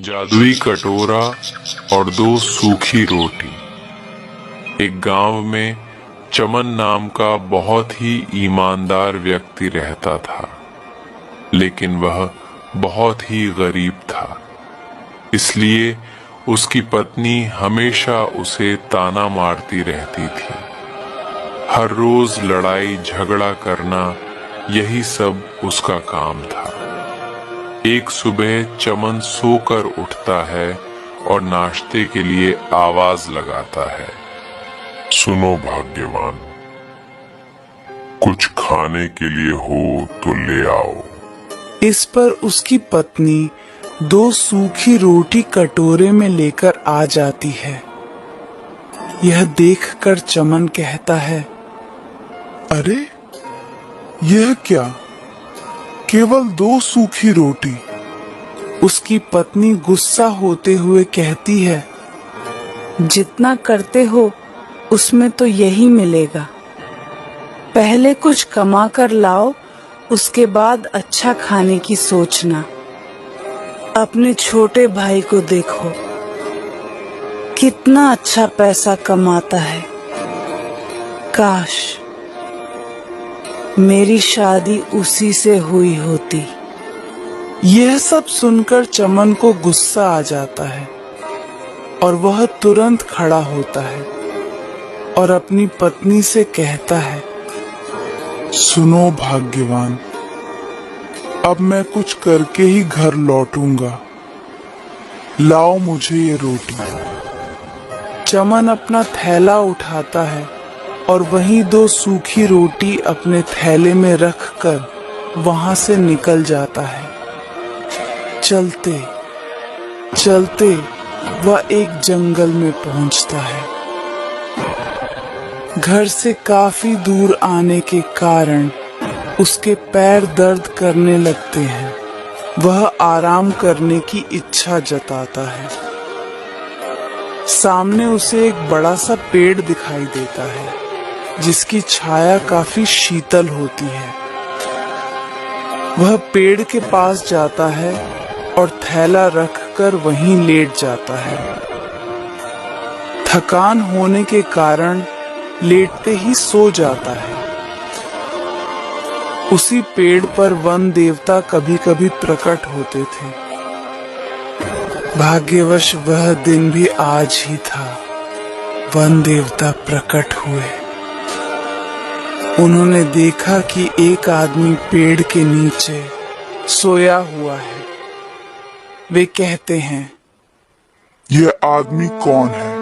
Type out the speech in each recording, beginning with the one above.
जादुई कटोरा और दो सूखी रोटी। एक गांव में चमन नाम का बहुत ही ईमानदार व्यक्ति रहता था, लेकिन वह बहुत ही गरीब था। इसलिए उसकी पत्नी हमेशा उसे ताना मारती रहती थी। हर रोज लड़ाई झगड़ा करना, यही सब उसका काम था। एक सुबह चमन सोकर उठता है और नाश्ते के लिए आवाज लगाता है, सुनो भाग्यवान, कुछ खाने के लिए हो तो ले आओ। इस पर उसकी पत्नी दो सूखी रोटी कटोरे में लेकर आ जाती है। यह देखकर चमन कहता है, अरे यह क्या, केवल दो सूखी रोटी। उसकी पत्नी गुस्सा होते हुए कहती है, जितना करते हो उसमें तो यही मिलेगा। पहले कुछ कमा कर लाओ, उसके बाद अच्छा खाने की सोचना। अपने छोटे भाई को देखो, कितना अच्छा पैसा कमाता है। काश मेरी शादी उसी से हुई होती। यह सब सुनकर चमन को गुस्सा आ जाता है और वह तुरंत खड़ा होता है और अपनी पत्नी से कहता है, सुनो भाग्यवान, अब मैं कुछ करके ही घर लौटूंगा। लाओ मुझे ये रोटी। चमन अपना थैला उठाता है और वहीं दो सूखी रोटी अपने थैले में रखकर वहां से निकल जाता है। चलते चलते वह एक जंगल में पहुंचता है। घर से काफी दूर आने के कारण उसके पैर दर्द करने लगते हैं। वह आराम करने की इच्छा जताता है। सामने उसे एक बड़ा सा पेड़ दिखाई देता है, जिसकी छाया काफी शीतल होती है। वह पेड़ के पास जाता है और थैला रखकर वहीं लेट जाता है। थकान होने के कारण लेटते ही सो जाता है। उसी पेड़ पर वन देवता कभी कभी प्रकट होते थे। भाग्यवश वह दिन भी आज ही था। वन देवता प्रकट हुए। उन्होंने देखा कि एक आदमी पेड़ के नीचे सोया हुआ है। वे कहते हैं, यह आदमी कौन है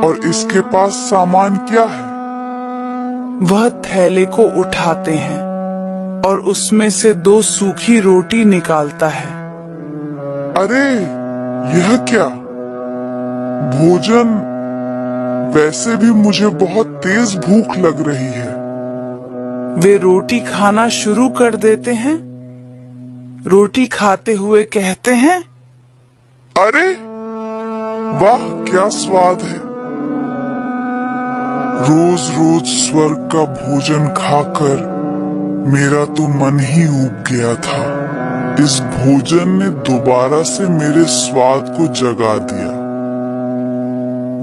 और इसके पास सामान क्या है? वह थैले को उठाते हैं और उसमें से दो सूखी रोटी निकालता है। अरे यह क्या, भोजन? वैसे भी मुझे बहुत तेज भूख लग रही है। वे रोटी खाना शुरू कर देते हैं। रोटी खाते हुए कहते हैं, अरे वाह, क्या स्वाद है। रोज रोज स्वर्ग का भोजन खाकर मेरा तो मन ही ऊब गया था। इस भोजन ने दोबारा से मेरे स्वाद को जगा दिया।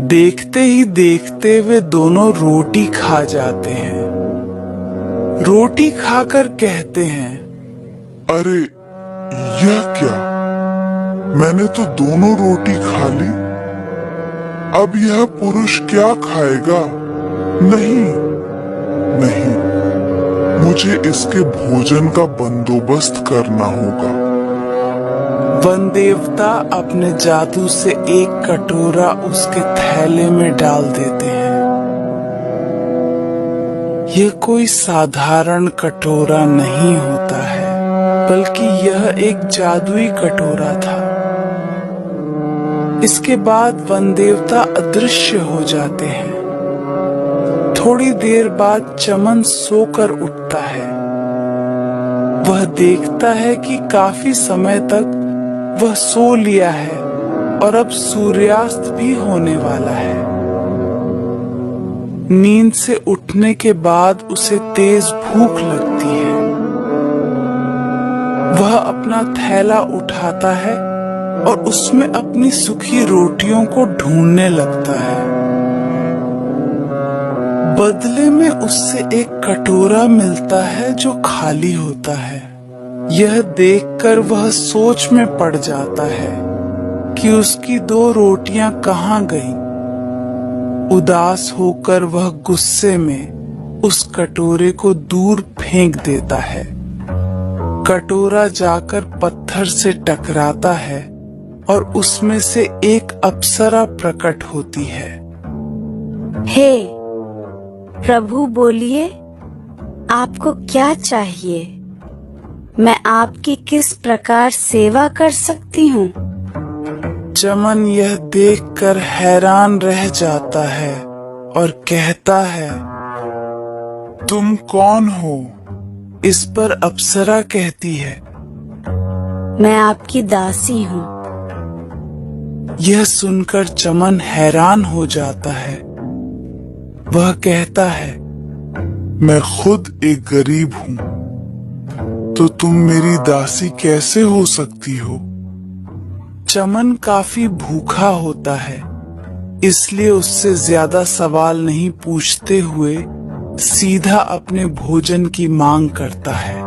देखते ही देखते वे दोनों रोटी खा जाते हैं। रोटी खाकर कहते हैं, अरे यह क्या, मैंने तो दोनों रोटी खा ली। अब यह पुरुष क्या खाएगा? नहीं नहीं, मुझे इसके भोजन का बंदोबस्त करना होगा। वन देवता अपने जादू से एक कटोरा उसके थैले में डाल देते हैं। यह कोई साधारण कटोरा नहीं होता है, बल्कि यह एक जादुई कटोरा था। इसके बाद वन देवता अदृश्य हो जाते हैं। थोड़ी देर बाद चमन सोकर उठता है। वह देखता है कि काफी समय तक वह सो लिया है और अब सूर्यास्त भी होने वाला है। नींद से उठने के बाद उसे तेज भूख लगती है। वह अपना थैला उठाता है और उसमें अपनी सूखी रोटियों को ढूंढने लगता है। बदले में उससे एक कटोरा मिलता है जो खाली होता है। यह देखकर वह सोच में पड़ जाता है कि उसकी 2 रोटियां कहाँ गईं। उदास होकर वह गुस्से में उस कटोरे को दूर फेंक देता है। कटोरा जाकर पत्थर से टकराता है और उसमें से एक अप्सरा प्रकट होती है। हे प्रभु, बोलिए, आपको क्या चाहिए? मैं आपकी किस प्रकार सेवा कर सकती हूँ? चमन यह देखकर हैरान रह जाता है और कहता है, तुम कौन हो? इस पर अप्सरा कहती है, मैं आपकी दासी हूँ। यह सुनकर चमन हैरान हो जाता है। वह कहता है, मैं खुद एक गरीब हूँ, तो तुम मेरी दासी कैसे हो सकती हो? चमन काफी भूखा होता है, इसलिए उससे ज्यादा सवाल नहीं पूछते हुए सीधा अपने भोजन की मांग करता है।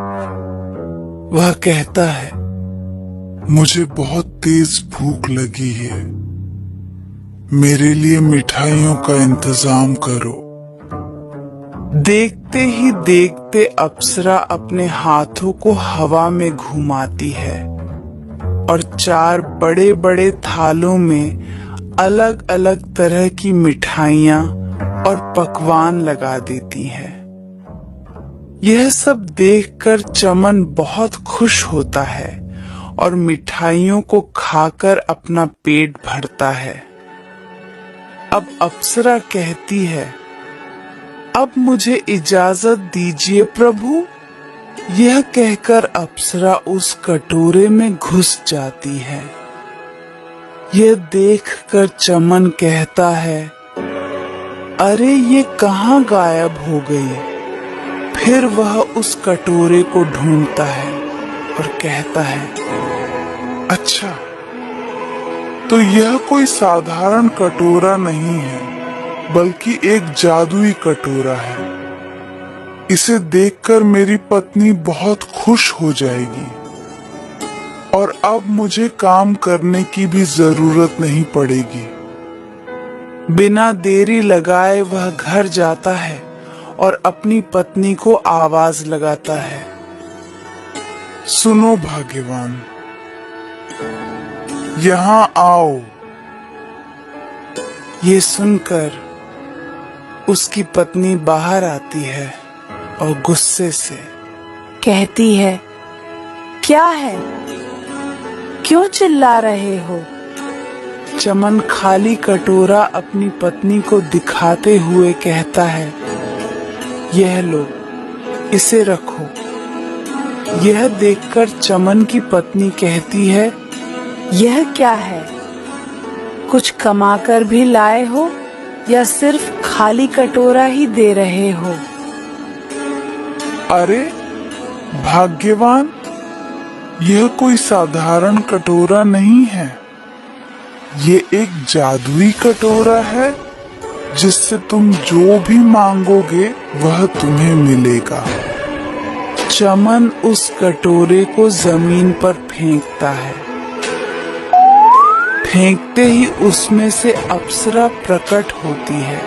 वह कहता है, मुझे बहुत तेज भूख लगी है, मेरे लिए मिठाइयों का इंतजाम करो। देखते ही देखते अप्सरा अपने हाथों को हवा में घुमाती है और 4 बड़े बड़े थालों में अलग अलग तरह की मिठाइयाँ और पकवान लगा देती है। यह सब देखकर चमन बहुत खुश होता है और मिठाइयों को खाकर अपना पेट भरता है। अब अप्सरा कहती है, अब मुझे इजाजत दीजिए प्रभु। यह कहकर अप्सरा उस कटोरे में घुस जाती है। यह देखकर चमन कहता है, अरे ये कहाँ गायब हो गई? फिर वह उस कटोरे को ढूंढता है और कहता है, अच्छा, तो यह कोई साधारण कटोरा नहीं है, बल्कि एक जादुई कटोरा है। इसे देखकर मेरी पत्नी बहुत खुश हो जाएगी और अब मुझे काम करने की भी जरूरत नहीं पड़ेगी। बिना देरी लगाए वह घर जाता है और अपनी पत्नी को आवाज लगाता है, सुनो भाग्यवान, यहाँ आओ। ये सुनकर उसकी पत्नी बाहर आती है और गुस्से से कहती है, क्या है? क्यों चिल्ला रहे हो? चमन खाली कटोरा अपनी पत्नी को दिखाते हुए कहता है, यह लो, इसे रखो। यह देखकर चमन की पत्नी कहती है, यह क्या है? कुछ कमा कर भी लाए हो या सिर्फ खाली कटोरा ही दे रहे हो? अरे भाग्यवान, यह कोई साधारण कटोरा नहीं है, ये एक जादुई कटोरा है जिससे तुम जो भी मांगोगे वह तुम्हें मिलेगा। चमन उस कटोरे को जमीन पर फेंकता है। फेंकते ही उसमें से अप्सरा प्रकट होती है।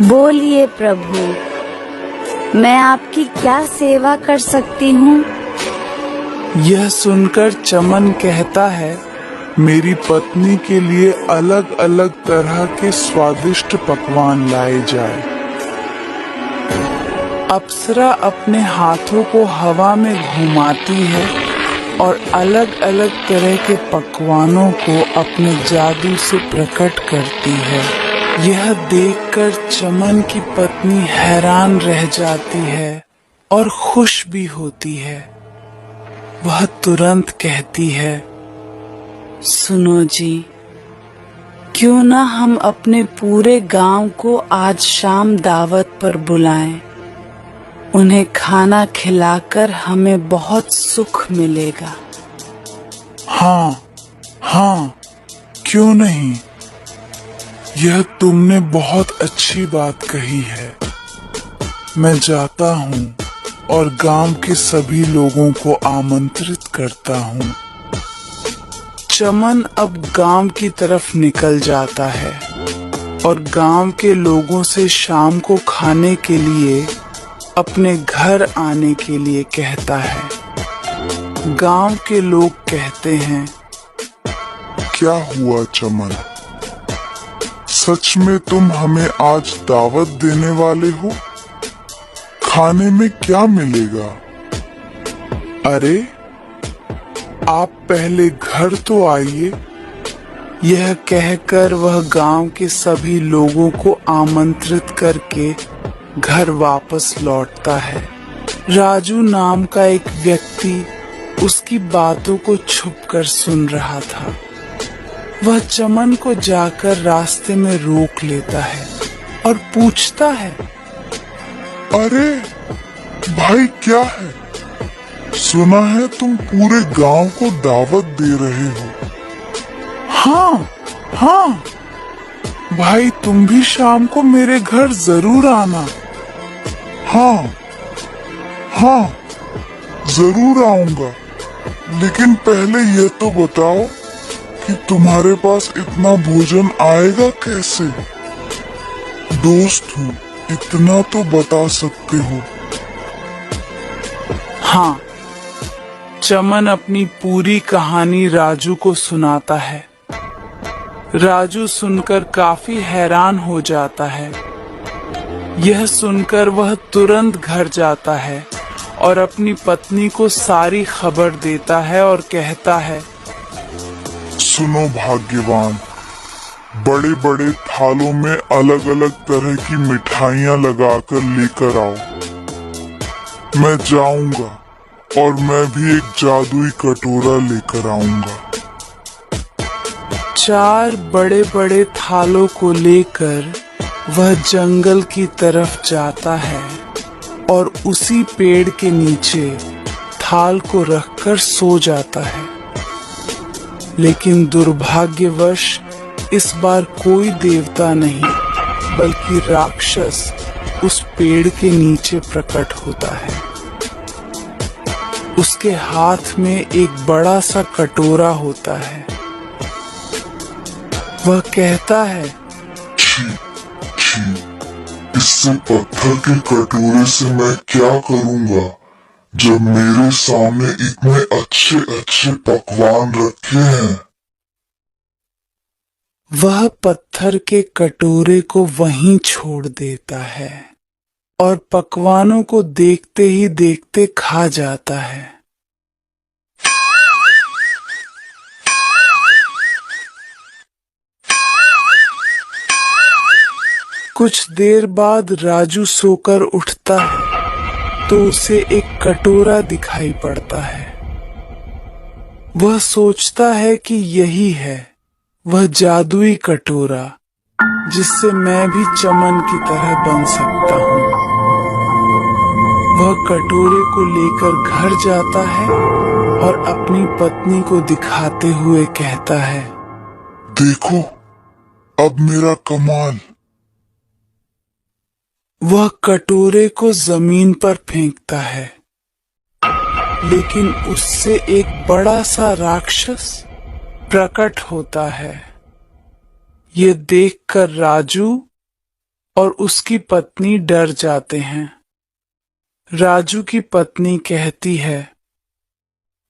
बोलिए प्रभु, मैं आपकी क्या सेवा कर सकती हूँ? यह सुनकर चमन कहता है, मेरी पत्नी के लिए अलग अलग तरह के स्वादिष्ट पकवान लाए जाए। अप्सरा अपने हाथों को हवा में घुमाती है और अलग अलग तरह के पकवानों को अपने जादू से प्रकट करती है। यह देखकर चमन की पत्नी हैरान रह जाती है और खुश भी होती है। वह तुरंत कहती है, सुनो जी, क्यों ना हम अपने पूरे गांव को आज शाम दावत पर बुलाएं। उन्हें खाना खिलाकर हमें बहुत सुख मिलेगा। हाँ हाँ, क्यों नहीं। यह तुमने बहुत अच्छी बात कही है। मैं जाता हूँ और गांव के सभी लोगों को आमंत्रित करता हूँ। चमन अब गांव की तरफ निकल जाता है और गांव के लोगों से शाम को खाने के लिए अपने घर आने के लिए कहता है। गांव के लोग कहते हैं, क्या हुआ चमन? सच में तुम हमें आज दावत देने वाले हो? खाने में क्या मिलेगा? अरे आप पहले घर तो आइए। यह कहकर वह गांव के सभी लोगों को आमंत्रित करके घर वापस लौटता है। राजू नाम का एक व्यक्ति उसकी बातों को छुपकर सुन रहा था। वह चमन को जाकर रास्ते में रोक लेता है और पूछता है, अरे भाई, क्या है? सुना है तुम पूरे गांव को दावत दे रहे हो। हाँ हाँ भाई, तुम भी शाम को मेरे घर जरूर आना। हाँ हाँ, जरूर आऊंगा, लेकिन पहले ये तो बताओ कि तुम्हारे पास इतना भोजन आएगा कैसे? दोस्त हूँ, इतना तो बता सकते हो। हाँ, चमन अपनी पूरी कहानी राजू को सुनाता है। राजू सुनकर काफी हैरान हो जाता है। यह सुनकर वह तुरंत घर जाता है और अपनी पत्नी को सारी खबर देता है और कहता है, सुनो भाग्यवान, बड़े बड़े थालों में अलग अलग तरह की मिठाइयाँ लगाकर लेकर आओ। मैं जाऊंगा और मैं भी एक जादुई कटोरा लेकर आऊंगा। 4 बड़े बड़े थालों को लेकर वह जंगल की तरफ जाता है और उसी पेड़ के नीचे थाल को रखकर सो जाता है। लेकिन दुर्भाग्यवश इस बार कोई देवता नहीं बल्कि राक्षस उस पेड़ के नीचे प्रकट होता है। उसके हाथ में एक बड़ा सा कटोरा होता है। वह कहता है, छी, छी, इससे पत्थर के कटोरे से मैं क्या करूंगा जब मेरे सामने इतने अच्छे अच्छे पकवान रखे हैं। वह पत्थर के कटोरे को वहीं छोड़ देता है और पकवानों को देखते ही देखते खा जाता है। कुछ देर बाद राजू सोकर उठता है तो उसे एक कटोरा दिखाई पड़ता है। वह सोचता है कि यही है वह जादुई कटोरा जिससे मैं भी चमन की तरह बन सकता हूँ। वह कटोरे को लेकर घर जाता है और अपनी पत्नी को दिखाते हुए कहता है, देखो अब मेरा कमाल। वह कटोरे को जमीन पर फेंकता है, लेकिन उससे एक बड़ा सा राक्षस प्रकट होता है। ये देखकर राजू और उसकी पत्नी डर जाते हैं। राजू की पत्नी कहती है,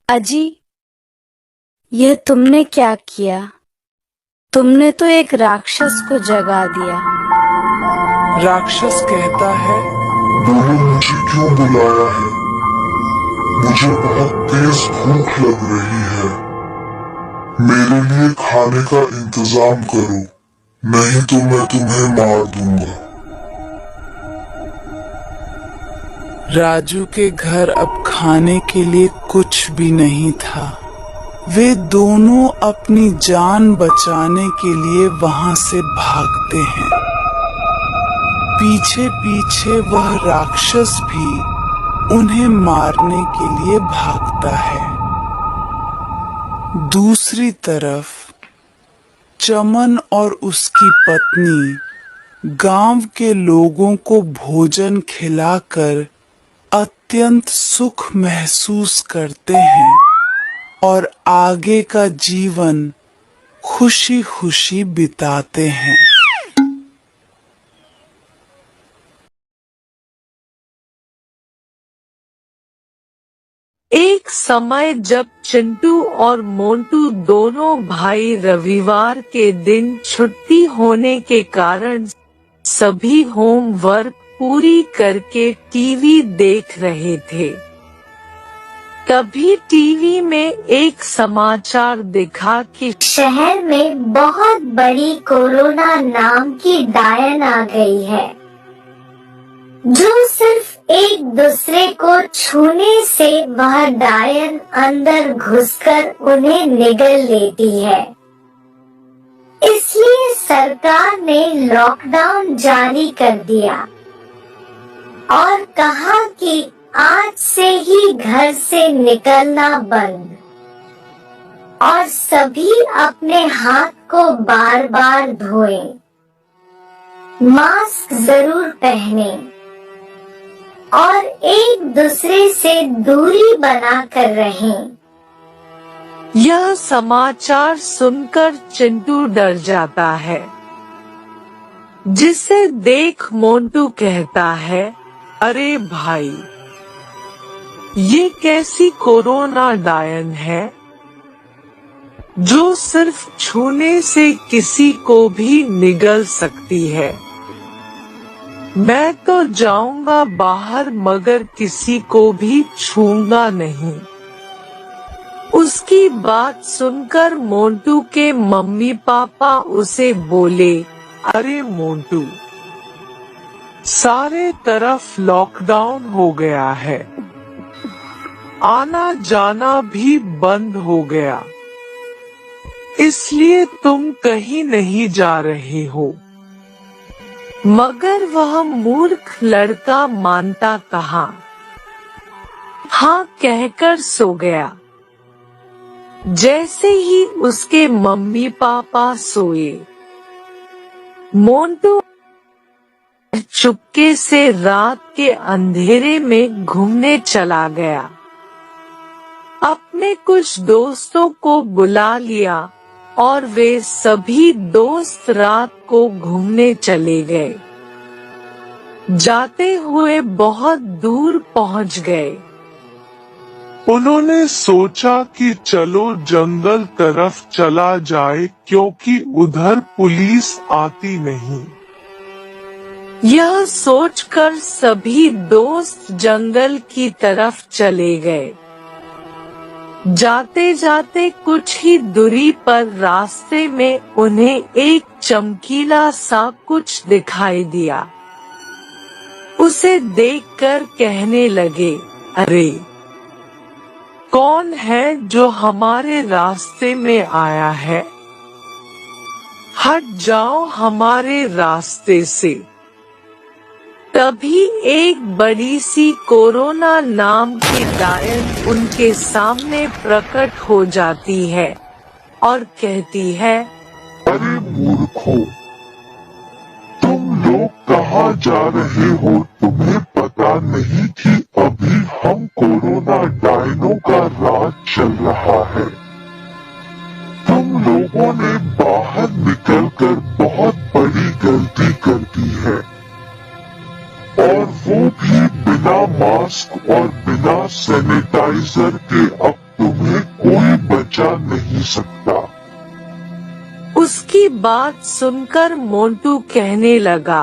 अजी, यह तुमने क्या किया? तुमने तो एक राक्षस को जगा दिया। राक्षस कहता है, बोलो मुझे क्यों बुलाया है? मुझे बहुत तेज भूख लग रही है। मेरे लिए खाने का इंतजाम करो, नहीं तो मैं तुम्हें मार दूंगा। राजू के घर अब खाने के लिए कुछ भी नहीं था। वे दोनों अपनी जान बचाने के लिए वहां से भागते हैं। पीछे पीछे वह राक्षस भी उन्हें मारने के लिए भागता है। दूसरी तरफ चमन और उसकी पत्नी गांव के लोगों को भोजन खिलाकर अत्यंत सुख महसूस करते हैं और आगे का जीवन खुशी खुशी बिताते हैं। एक समय जब चिंटू और मोंटू दोनों भाई रविवार के दिन छुट्टी होने के कारण सभी होमवर्क पूरी करके टीवी देख रहे थे। तभी टीवी में एक समाचार दिखा कि शहर में बहुत बड़ी कोरोना नाम की डायन आ गई है, जो सिर्फ एक दूसरे को छूने से वह डायन अंदर घुसकर उन्हें निगल लेती है। इसलिए सरकार ने लॉकडाउन जारी कर दिया और कहा कि आज से ही घर से निकलना बंद और सभी अपने हाथ को बार बार धोएं, मास्क जरूर पहनें और एक दूसरे से दूरी बना कर रहें। यह समाचार सुनकर चिंटू डर जाता है, जिसे देख मोंटू कहता है, अरे भाई, ये कैसी कोरोना डायन है जो सिर्फ छूने से किसी को भी निगल सकती है। मैं तो जाऊंगा बाहर मगर किसी को भी छूंगा नहीं। उसकी बात सुनकर मोंटू के मम्मी पापा उसे बोले, अरे मोंटू, सारे तरफ लॉकडाउन हो गया है, आना जाना भी बंद हो गया, इसलिए तुम कहीं नहीं जा रहे हो। मगर वह मूर्ख लड़का मानता कहाँ, हाँ कहकर सो गया। जैसे ही उसके मम्मी पापा सोए, मोंटू चुपके से रात के अंधेरे में घूमने चला गया। अपने कुछ दोस्तों को बुला लिया और वे सभी दोस्त रात को घूमने चले गए। जाते हुए बहुत दूर पहुंच गए। उन्होंने सोचा कि चलो जंगल तरफ चला जाए क्योंकि उधर पुलिस आती नहीं। यह सोचकर सभी दोस्त जंगल की तरफ चले गए। जाते जाते कुछ ही दूरी पर रास्ते में उन्हें एक चमकीला सा कुछ दिखाई दिया। उसे देखकर कहने लगे, अरे कौन है जो हमारे रास्ते में आया है? हट जाओ हमारे रास्ते से। तभी एक बड़ी सी कोरोना नाम की डायन उनके सामने प्रकट हो जाती है और कहती है, अरे मूर्खों, तुम लोग कहाँ जा रहे हो? तुम्हें पता नहीं कि अभी हम कोरोना डायनों का राज चल रहा है। तुम लोगों ने बाहर निकलकर बहुत बड़ी गलती कर दी है, और वो भी बिना मास्क और बिना सैनिटाइजर के। अब तुम्हें कोई बचा नहीं सकता। उसकी बात सुनकर मोंटू कहने लगा,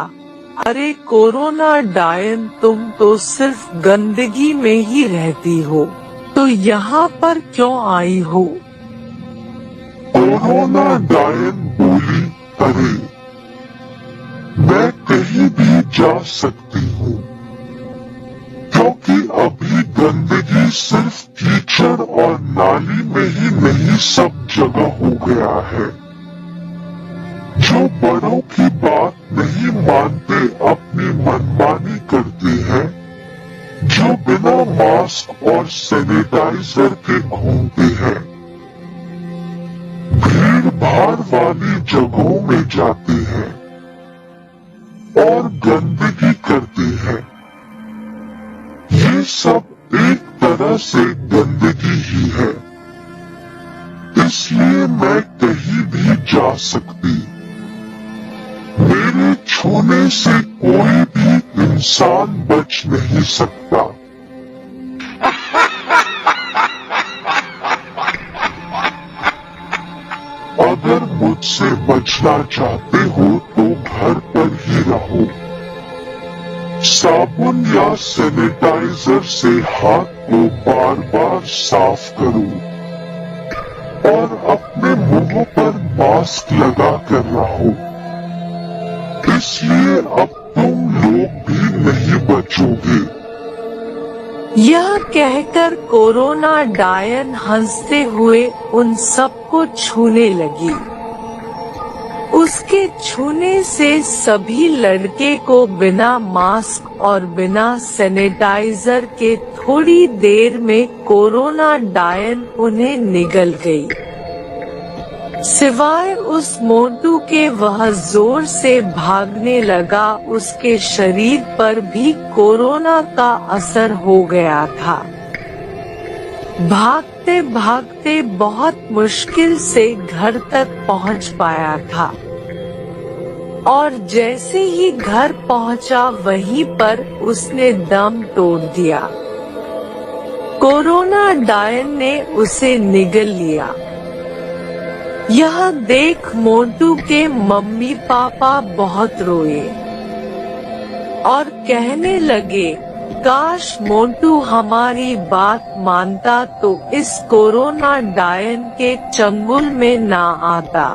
अरे कोरोना डायन, तुम तो सिर्फ गंदगी में ही रहती हो, तो यहाँ पर क्यों आई हो? कोरोना डायन बोली, अरे मैं कहीं भी जा सकती हूँ, क्योंकि अभी गंदगी सिर्फ कीचड़ और नाली में ही नहीं सब जगह हो गया है। जो बड़ों की बात नहीं मानते अपनी मनमानी करते हैं, जो बिना मास्क और सैनिटाइजर के घूमते हैं, भीड़-भाड़ वाली जगहों में जाते हैं और गंदगी करते हैं। ये सब एक तरह से गंदगी ही है, इसलिए मैं कहीं भी जा सकती। मेरे छूने से कोई भी इंसान बच नहीं सकता। अगर मुझसे बचना चाहते हो तो घर पर ही रहो। साबुन या सैनिटाइजर से हाथ को बार बार साफ करो और अपने मुंह पर मास्क लगा कर रहो। इसलिए अब तुम लोग भी नहीं बचोगे। यह कहकर कोरोना डायन हंसते हुए उन सबको छूने लगी। उसके छूने से सभी लड़के को बिना मास्क और बिना सैनिटाइजर के थोड़ी देर में कोरोना डायन उन्हें निगल गई। सिवाय उस मोंटू के वह जोर से भागने लगा, उसके शरीर पर भी कोरोना का असर हो गया था। भागते भागते बहुत मुश्किल से घर तक पहुंच पाया था और जैसे ही घर पहुंचा वहीं पर उसने दम तोड़ दिया। कोरोना डायन ने उसे निगल लिया। यह देख मोंटू के मम्मी पापा बहुत रोए और कहने लगे, काश मोंटू हमारी बात मानता तो इस कोरोना डायन के चंगुल में ना आता।